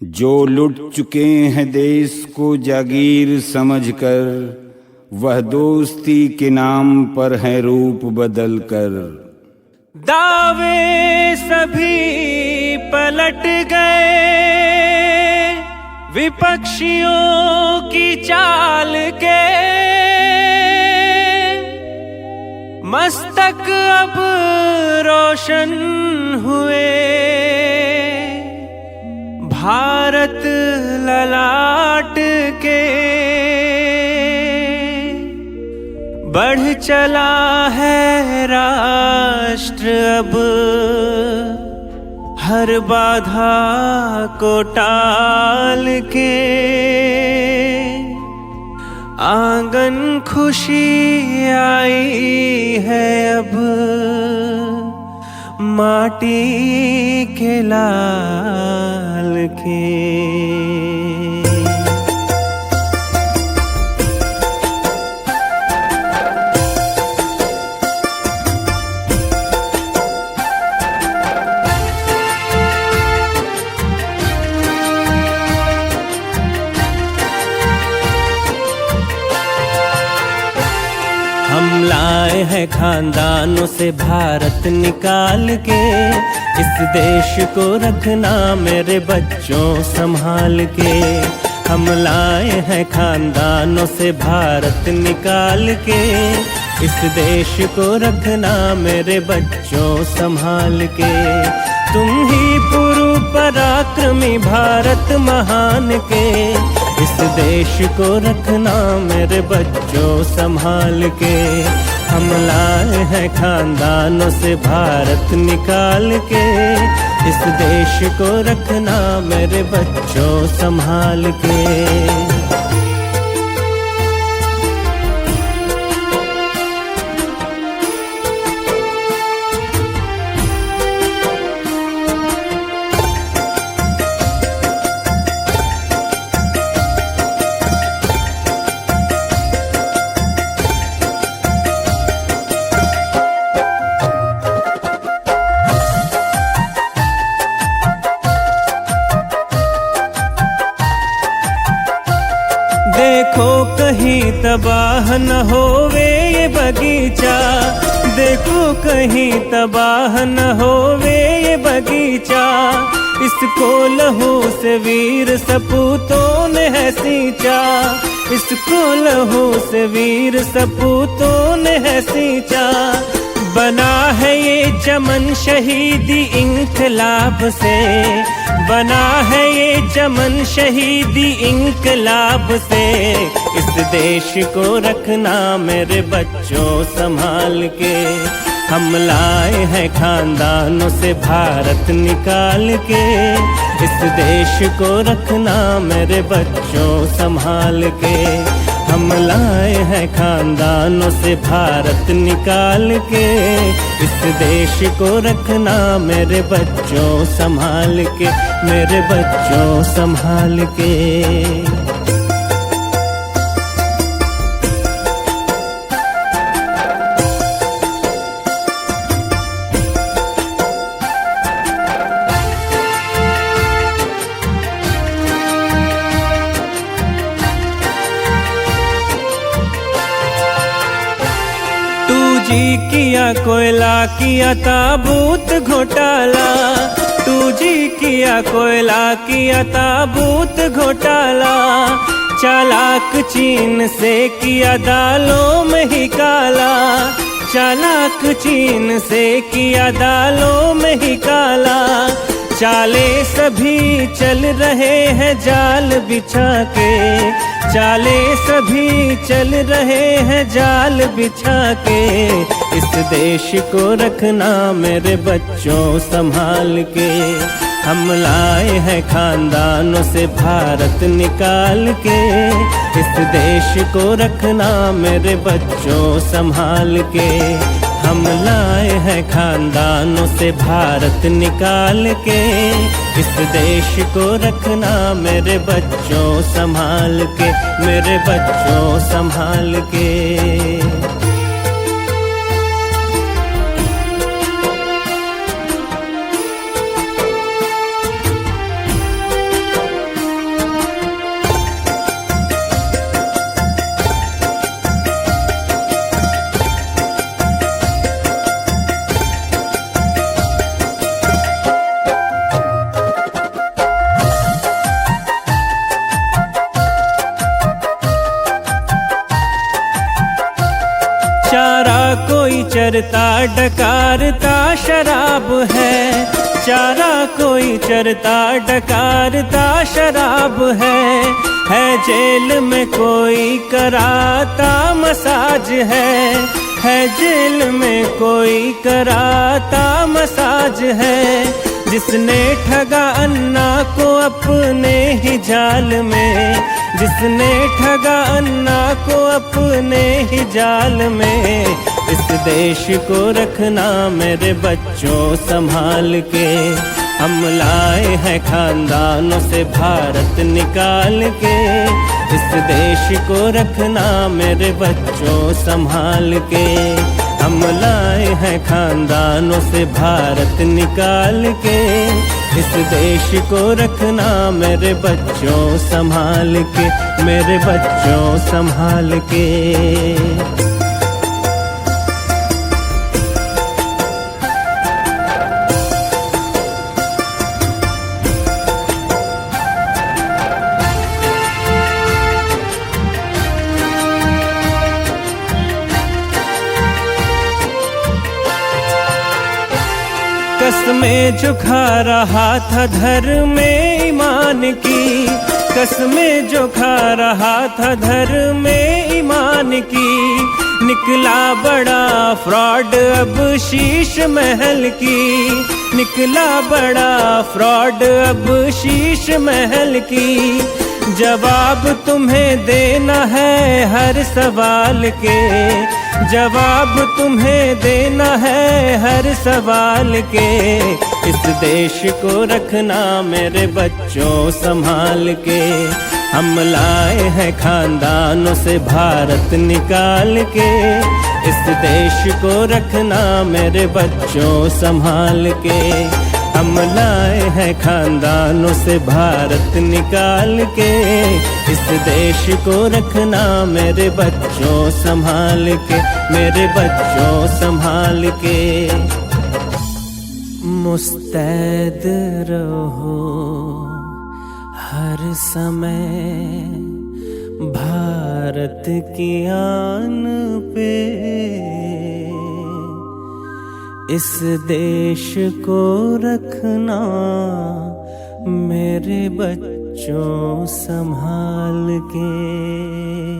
जो लुट चुके हैं देश को जागीर समझकर, वह दोस्ती के नाम पर है रूप बदल कर। दावे सभी पलट गए विपक्षियों की चाल के, मस्तक अब रोशन हुए भारत ललाट के। बढ़ चला है राष्ट्र अब हर बाधा को टाल के, आंगन खुशी आई है अब माटी के लाल के। हम लाए हैं खानदानों से भारत निकाल के, इस देश को रखना मेरे बच्चों संभाल के। हम लाए हैं खानदानों से भारत निकाल के, इस देश को रखना मेरे बच्चों संभाल के। तुम ही पुरु पराक्रमी भारत महान के, इस देश को रखना मेरे बच्चों संभाल के। हम लाए हैं खानदानों से भारत निकाल के, इस देश को रखना मेरे बच्चों संभाल के। देखो कहीं तबाह न होवे ये बगीचा, देखो कहीं तबाह न होवे ये बगीचा। इसको लहू से वीर सपूतों ने है सींचा, इसको लहू से वीर सपूतों ने है सींचा। बना है ये चमन शहीदी इंकलाब से, बना है ये चमन शहीदी इंकलाब से। इस देश को रखना मेरे बच्चों संभाल के। हम लाए हैं खानदानों से भारत निकाल के, इस देश को रखना मेरे बच्चों संभाल के। हम लाए हैं खानदानों से भारत निकाल के, इस देश को रखना मेरे बच्चों संभाल के, मेरे बच्चों संभाल के। जी किया कोयला किया ताबूत घोटाला, तू जी किया कोयला किया ताबूत घोटाला। चालाक चीन से किया दालों में ही काला, चालाक चीन से किया दालों में ही काला। चाले सभी चल रहे हैं जाल बिछा के, चाले सभी चल रहे हैं जाल बिछा के। इस देश को रखना मेरे बच्चों संभाल के। हम लाए हैं खानदानों से भारत निकाल के, इस देश को रखना मेरे बच्चों संभाल के। हम लाए हैं खानदानों से भारत निकाल के, इस देश को रखना मेरे बच्चों संभाल के, मेरे बच्चों संभाल के। चरता डकारता शराब है, चारा कोई चरता डकारता शराब है जेल में कोई कराता मसाज है जेल में कोई कराता मसाज है। जिसने ठगा अन्ना को अपने ही जाल में, जिसने ठगा अन्ना को अपने ही जाल में, इस देश को रखना मेरे बच्चों संभाल के। हम लाए हैं खानदानों से भारत निकाल के, इस देश को रखना मेरे बच्चों संभाल के। हम लाए हैं खानदानों से भारत निकाल के, इस देश को रखना मेरे बच्चों संभाल के, मेरे बच्चों संभाल के। कसमें जो खा रहा था धर्म में ईमान की, कसमें जो खा रहा था धर्म में ईमान की, निकला बड़ा फ्रॉड अब शीश महल की, निकला बड़ा फ्रॉड अब शीश महल की। जवाब तुम्हें देना है हर सवाल के, जवाब तुम्हें देना है हर सवाल के। इस देश को रखना मेरे बच्चों संभाल के। हम लाए हैं खानदानों से भारत निकाल के, इस देश को रखना मेरे बच्चों संभाल के। हम लाए हैं खानदानों से भारत निकाल के, इस देश को रखना मेरे बच्चों संभाल के, मेरे बच्चों संभाल के। मुस्तैद रहो हर समय भारत की आन पे, इस देश को रखना मेरे बच्चों संभाल के।